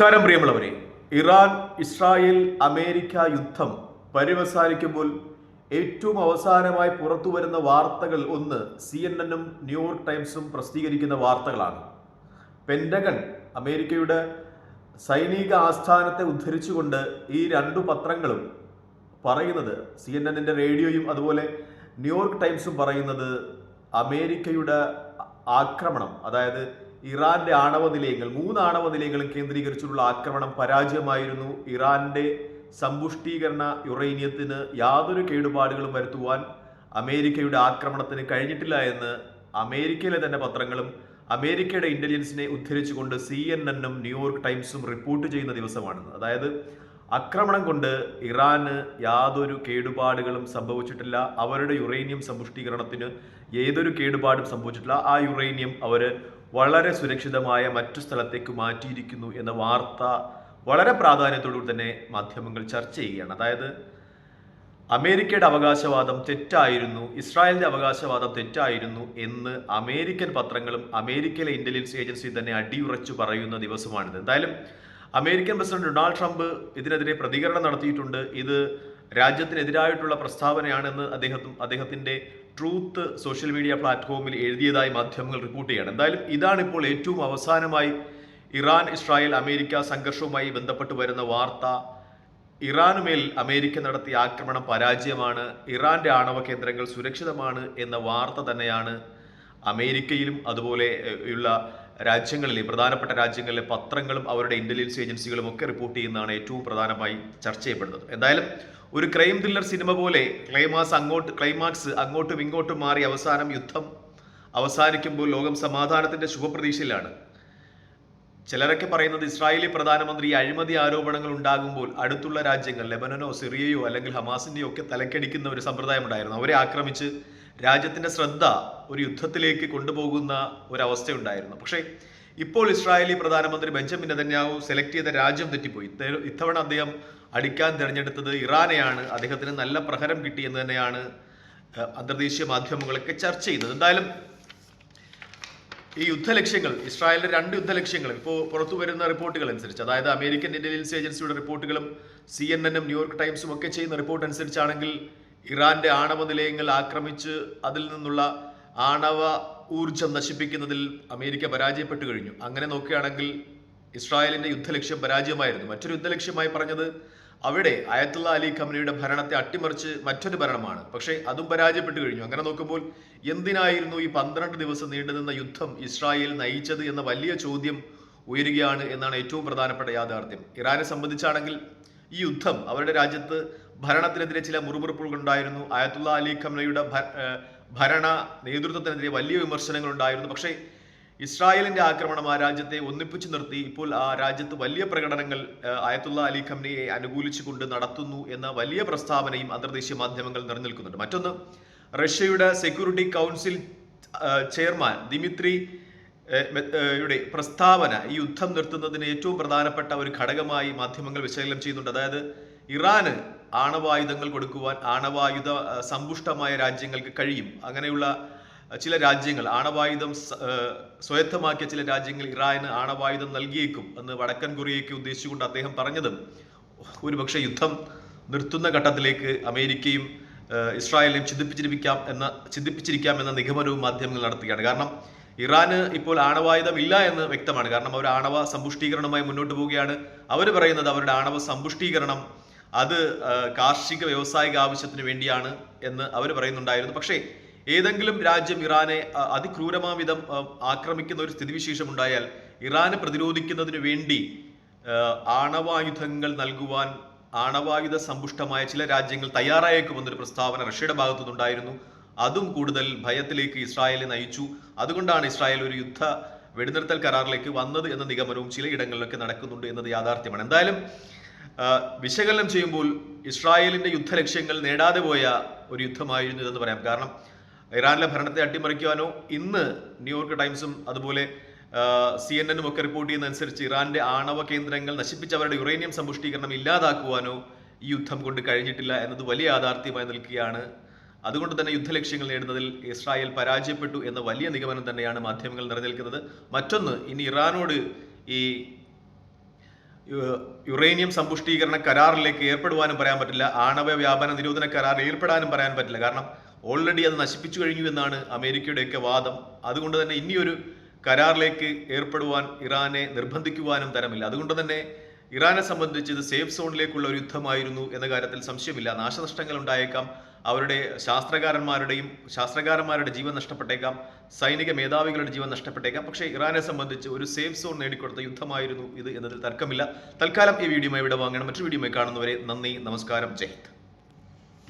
നമസ്കാരം പ്രിയമുള്ളവരെ. Iran Israel America യുദ്ധം പര്യവസാനിക്കുമ്പോൾ ഏറ്റവും അവസാനമായി പുറത്തു വരുന്ന വാർത്തകൾ ഒന്ന് CNN-ഉം ന്യൂയോർക്ക് ടൈംസും പ്രസിദ്ധീകരിക്കുന്ന വാർത്തകളാണ്. പെന്റഗൺ അമേരിക്കയുടെ സൈനിക ആസ്ഥാനത്തെ ഉദ്ധരിച്ചുകൊണ്ട് ഈ രണ്ടു പത്രങ്ങളും പറയുന്നത്, CNN-ന്റെ റേഡിയോയും അതുപോലെ ന്യൂയോർക്ക് ടൈംസും പറയുന്നത്, അമേരിക്കയുടെ ആക്രമണം, അതായത് ഇറാന്റെ ആണവ നിലയങ്ങൾ, 3 ആണവ നിലയങ്ങളും കേന്ദ്രീകരിച്ചുള്ള ആക്രമണം പരാജയമായിരുന്നു. ഇറാന്റെ സമ്പുഷ്ടീകരണ യുറേനിയത്തിന് യാതൊരു കേടുപാടുകളും വരുത്തുവാൻ അമേരിക്കയുടെ ആക്രമണത്തിന് കഴിഞ്ഞിട്ടില്ല എന്ന് അമേരിക്കയിലെ തന്നെ പത്രങ്ങളും അമേരിക്കയുടെ ഇന്റലിജൻസിനെ ഉദ്ധരിച്ചുകൊണ്ട് CNN-ഉം ന്യൂയോർക്ക് ടൈംസും റിപ്പോർട്ട് ചെയ്യുന്ന ദിവസമാണെന്ന്. അതായത് ആക്രമണം കൊണ്ട് ഇറാന് യാതൊരു കേടുപാടുകളും സംഭവിച്ചിട്ടില്ല. അവരുടെ യുറേനിയം സമ്പുഷ്ടീകരണത്തിന് ഏതൊരു കേടുപാടും സംഭവിച്ചിട്ടില്ല. ആ യുറേനിയം അവർ വളരെ സുരക്ഷിതമായ മറ്റു സ്ഥലത്തേക്ക് മാറ്റിയിരിക്കുന്നു എന്ന വാർത്ത വളരെ പ്രാധാന്യത്തോടുകൂടി തന്നെ മാധ്യമങ്ങൾ ചർച്ച ചെയ്യുകയാണ്. അതായത് അമേരിക്കയുടെ അവകാശവാദം തെറ്റായിരുന്നു, ഇസ്രായേലിന്റെ അവകാശവാദം തെറ്റായിരുന്നു എന്ന് അമേരിക്കൻ പത്രങ്ങളും അമേരിക്കയിലെ ഇന്റലിജൻസ് ഏജൻസി തന്നെ അടിയുറച്ചു പറയുന്ന ദിവസമാണിത്. എന്തായാലും അമേരിക്കൻ പ്രസിഡന്റ് ഡൊണാൾഡ് ട്രംപ് ഇതിനെതിരെ പ്രതികരണം നടത്തിയിട്ടുണ്ട്. ഇത് രാജ്യത്തിനെതിരായിട്ടുള്ള പ്രസ്താവനയാണെന്ന് അദ്ദേഹത്തിന്റെ ട്രൂത്ത് സോഷ്യൽ മീഡിയ പ്ലാറ്റ്ഫോമിൽ എഴുതിയതായി മാധ്യമങ്ങൾ റിപ്പോർട്ട് ചെയ്യുകയാണ്. എന്തായാലും ഇതാണ് ഇപ്പോൾ ഏറ്റവും അവസാനമായി ഇറാൻ ഇസ്രായേൽ അമേരിക്ക സംഘർഷവുമായി ബന്ധപ്പെട്ട് വരുന്ന വാർത്ത. ഇറാനുമേൽ അമേരിക്ക നടത്തിയ ആക്രമണം പരാജയമാണ്, ഇറാന്റെ ആണവ കേന്ദ്രങ്ങൾ സുരക്ഷിതമാണ് എന്ന വാർത്ത തന്നെയാണ് അമേരിക്കയിലും അതുപോലെ ഉള്ള രാജ്യങ്ങളിലെ പ്രധാനപ്പെട്ട രാജ്യങ്ങളിലെ പത്രങ്ങളും അവരുടെ ഇന്റലിജൻസ് ഏജൻസികളും ഒക്കെ റിപ്പോർട്ട് ചെയ്യുന്നതാണ് ഏറ്റവും പ്രധാനമായി ചർച്ച ചെയ്യപ്പെടുന്നത്. എന്തായാലും ഒരു ക്രൈം ത്രില്ലർ സിനിമ പോലെ ക്ലൈമാക്സ് അങ്ങോട്ടും ഇങ്ങോട്ടും മാറി അവസാനം യുദ്ധം അവസാനിക്കുമ്പോൾ ലോകം സമാധാനത്തിന്റെ ശുഭപ്രതീക്ഷയിലാണ്. ചിലരൊക്കെ പറയുന്നത് ഇസ്രായേലി പ്രധാനമന്ത്രി അഴിമതി ആരോപണങ്ങൾ ഉണ്ടാകുമ്പോൾ അടുത്തുള്ള രാജ്യങ്ങൾ ലെബനനോ സിറിയയോ അല്ലെങ്കിൽ ഹമാസിന്റെയോ ഒക്കെ തലക്കടിക്കുന്ന ഒരു സമ്പ്രദായം ഉണ്ടായിരുന്നു. അവരെ ആക്രമിച്ച് രാജ്യത്തിന്റെ ശ്രദ്ധ ഒരു യുദ്ധത്തിലേക്ക് കൊണ്ടുപോകുന്ന ഒരവസ്ഥയുണ്ടായിരുന്നു. പക്ഷേ ഇപ്പോൾ ഇസ്രായേലി പ്രധാനമന്ത്രി ബെഞ്ചമിൻ നെതന്യാഹു സെലക്ട് ചെയ്ത രാജ്യം തെറ്റിപ്പോയി. ഇത്തവണ അദ്ദേഹം അടിക്കാൻ തിരഞ്ഞെടുത്തത് ഇറാനെയാണ്. അദ്ദേഹത്തിന് നല്ല പ്രഹരം കിട്ടിയെന്ന് തന്നെയാണ് അന്തർദേശീയ മാധ്യമങ്ങളൊക്കെ ചർച്ച ചെയ്തത്. എന്തായാലും ഈ യുദ്ധലക്ഷ്യങ്ങൾ, ഇസ്രായേലിന്റെ 2 യുദ്ധലക്ഷ്യങ്ങൾ ഇപ്പോൾ പുറത്തു വരുന്ന റിപ്പോർട്ടുകൾ അനുസരിച്ച്, അതായത് അമേരിക്കൻ ഇന്റലിജൻസ് ഏജൻസിയുടെ റിപ്പോർട്ടുകളും CNN-ഉം ന്യൂയോർക്ക് ടൈംസും ഒക്കെ ചെയ്യുന്ന റിപ്പോർട്ട് അനുസരിച്ചാണെങ്കിൽ ഇറാന്റെ ആണവ നിലയങ്ങൾ ആക്രമിച്ച് അതിൽ നിന്നുള്ള ആണവ ഊർജം നശിപ്പിക്കുന്നതിൽ അമേരിക്ക പരാജയപ്പെട്ടു കഴിഞ്ഞു. അങ്ങനെ നോക്കുകയാണെങ്കിൽ ഇസ്രായേലിന്റെ യുദ്ധലക്ഷ്യം പരാജയമായിരുന്നു. മറ്റൊരു യുദ്ധലക്ഷ്യമായി പറഞ്ഞത് അവിടെ അയത്തുള്ള അലി ഖമനിയുടെ ഭരണത്തെ അട്ടിമറിച്ച് മറ്റൊരു ഭരണമാണ്. പക്ഷേ അതും പരാജയപ്പെട്ടു കഴിഞ്ഞു. അങ്ങനെ നോക്കുമ്പോൾ എന്തിനായിരുന്നു ഈ 12 ദിവസം നീണ്ടുനിന്ന യുദ്ധം ഇസ്രായേൽ നയിച്ചത് എന്ന വലിയ ചോദ്യം ഉയരുകയാണ് എന്നാണ് ഏറ്റവും പ്രധാനപ്പെട്ട യാഥാർത്ഥ്യം. ഇറാനെ സംബന്ധിച്ചാണെങ്കിൽ ഈ യുദ്ധം അവരുടെ രാജ്യത്ത് ഭരണത്തിനെതിരെ ചില മുറിവുറുപ്പുകൾ ഉണ്ടായിരുന്നു. അയത്തുള്ള അലി ഖമനയുടെ ഭരണ നേതൃത്വത്തിനെതിരെ വലിയ വിമർശനങ്ങൾ ഉണ്ടായിരുന്നു. പക്ഷേ ഇസ്രായേലിന്റെ ആക്രമണം ആ രാജ്യത്തെ ഒന്നിപ്പിച്ചു നിർത്തി. ഇപ്പോൾ ആ രാജ്യത്ത് വലിയ പ്രകടനങ്ങൾ അയത്തുള്ള അലി ഖമനയെ അനുകൂലിച്ചുകൊണ്ട് നടത്തുന്നു എന്ന വലിയ പ്രസ്താവനയും അന്തർദേശീയ മാധ്യമങ്ങൾ നിലനിൽക്കുന്നുണ്ട്. മറ്റൊന്ന്, റഷ്യയുടെ സെക്യൂരിറ്റി കൗൺസിൽ ചെയർമാൻ ദിമിത്രി യുടെ പ്രസ്താവന ഈ യുദ്ധം നിർത്തുന്നതിന് ഏറ്റവും പ്രധാനപ്പെട്ട ഒരു ഘടകമായി മാധ്യമങ്ങൾ വിശകലനം ചെയ്യുന്നുണ്ട്. അതായത് ഇറാന് ആണവായുധങ്ങൾ കൊടുക്കുവാൻ ആണവായുധ സമ്പുഷ്ടമായ രാജ്യങ്ങൾക്ക് കഴിയും. അങ്ങനെയുള്ള ചില രാജ്യങ്ങൾ, ആണവായുധം സ്വായത്തമാക്കിയ ചില രാജ്യങ്ങൾ ഇറാന് ആണവായുധം നൽകിയേക്കും എന്ന് വടക്കൻ കൊറിയയ്ക്ക് ഉദ്ദേശിച്ചുകൊണ്ട് അദ്ദേഹം പറഞ്ഞതും ഒരുപക്ഷെ യുദ്ധം നിർത്തുന്ന ഘട്ടത്തിലേക്ക് അമേരിക്കയും ഇസ്രായേലിനെയും ചിന്തിപ്പിച്ചിരിക്കാം എന്ന നിഗമനവും മാധ്യമങ്ങൾ നടത്തുകയാണ്. കാരണം ഇറാന് ഇപ്പോൾ ആണവായുധം ഇല്ല എന്ന് വ്യക്തമാണ്. കാരണം അവർ ആണവ സമ്പുഷ്ടീകരണവുമായി മുന്നോട്ട് പോവുകയാണ്. അവർ പറയുന്നത് അവരുടെ ആണവ സമ്പുഷ്ടീകരണം അത് കാർഷിക വ്യാവസായിക ആവശ്യത്തിന് വേണ്ടിയാണ് എന്ന് അവർ പറയുന്നുണ്ടായിരുന്നു. പക്ഷേ ഏതെങ്കിലും രാജ്യം ഇറാനെ അതിക്രൂരമാം വിധം ആക്രമിക്കുന്ന ഒരു സ്ഥിതിവിശേഷം ഉണ്ടായാൽ ഇറാനെ പ്രതിരോധിക്കുന്നതിന് വേണ്ടി ആണവായുധങ്ങൾ നൽകുവാൻ ആണവായുധ സമ്പുഷ്ടമായ ചില രാജ്യങ്ങൾ തയ്യാറായേക്കുമെന്നൊരു പ്രസ്താവന റഷ്യയുടെ ഭാഗത്തുനിന്നുണ്ടായിരുന്നു. അതും കൂടുതൽ ഭയത്തിലേക്ക് ഇസ്രായേലിനെ നയിച്ചു. അതുകൊണ്ടാണ് ഇസ്രായേൽ ഒരു യുദ്ധ വെടിനിർത്തൽ കരാറിലേക്ക് വന്നത് എന്ന നിഗമനവും ചിലയിടങ്ങളിലൊക്കെ നടക്കുന്നുണ്ട് എന്നത് യാഥാർത്ഥ്യമാണ്. എന്തായാലും വിശകലനം ചെയ്യുമ്പോൾ ഇസ്രായേലിന്റെ യുദ്ധലക്ഷ്യങ്ങൾ നേടാതെ പോയ ഒരു യുദ്ധമായിരുന്നു ഇതെന്ന് പറയാം. കാരണം ഇറാനിലെ ഭരണത്തെ അട്ടിമറിക്കുവാനോ, ഇന്ന് ന്യൂയോർക്ക് ടൈംസും അതുപോലെ CNN-ഉം ഒക്കെ റിപ്പോർട്ട് ചെയ്യുന്നതനുസരിച്ച് ഇറാന്റെ ആണവ കേന്ദ്രങ്ങൾ നശിപ്പിച്ച് അവരുടെ യുറേനിയം സമ്പുഷ്ടീകരണം ഇല്ലാതാക്കുവാനോ ഈ യുദ്ധം കൊണ്ട് കഴിഞ്ഞിട്ടില്ല എന്നത് വലിയ യാഥാർത്ഥ്യമായി നിൽക്കുകയാണ്. അതുകൊണ്ട് തന്നെ യുദ്ധലക്ഷ്യങ്ങൾ നേടുന്നതിൽ ഇസ്രായേൽ പരാജയപ്പെട്ടു എന്ന വലിയ നിഗമനം തന്നെയാണ് മാധ്യമങ്ങൾ നിലനിൽക്കുന്നത്. മറ്റൊന്ന്, ഇനി ഇറാനോട് ഈ യുറേനിയം സമ്പുഷ്ടീകരണ കരാറിലേക്ക് ഏർപ്പെടുവാനും പറയാൻ പറ്റില്ല, ആണവ വ്യാപന നിരോധന കരാറിൽ ഏർപ്പെടാനും പറയാൻ പറ്റില്ല. കാരണം ഓൾറെഡി അത് നശിപ്പിച്ചു കഴിഞ്ഞു എന്നാണ് അമേരിക്കയുടെയൊക്കെ വാദം. അതുകൊണ്ട് തന്നെ ഇനിയൊരു കരാറിലേക്ക് ഏർപ്പെടുവാൻ ഇറാനെ നിർബന്ധിക്കുവാനും തരമില്ല. അതുകൊണ്ട് തന്നെ ഇറാനെ സംബന്ധിച്ച് ഇത് സേഫ് സോണിലേക്കുള്ള ഒരു യുദ്ധമായിരുന്നു എന്ന കാര്യത്തിൽ സംശയമില്ല. നാശനഷ്ടങ്ങൾ ഉണ്ടായേക്കാം, അവരുടെ ശാസ്ത്രകാരന്മാരുടെ ജീവൻ നഷ്ടപ്പെട്ടേക്കാം, സൈനിക മേധാവികളുടെ ജീവൻ നഷ്ടപ്പെട്ടേക്കാം. പക്ഷേ ഇറാനെ സംബന്ധിച്ച് ഒരു സേഫ് സോൺ നേടിക്കൊടുത്ത യുദ്ധമായിരുന്നു ഇത് എന്നതിൽ തർക്കമില്ല. തൽക്കാലം ഈ വീഡിയോയുമായി ഇവിടെ വാങ്ങണം. മറ്റൊരു വീഡിയോയുമായി കാണുന്നവരെ നന്ദി, നമസ്കാരം, ജയ് ഹിന്ദ്.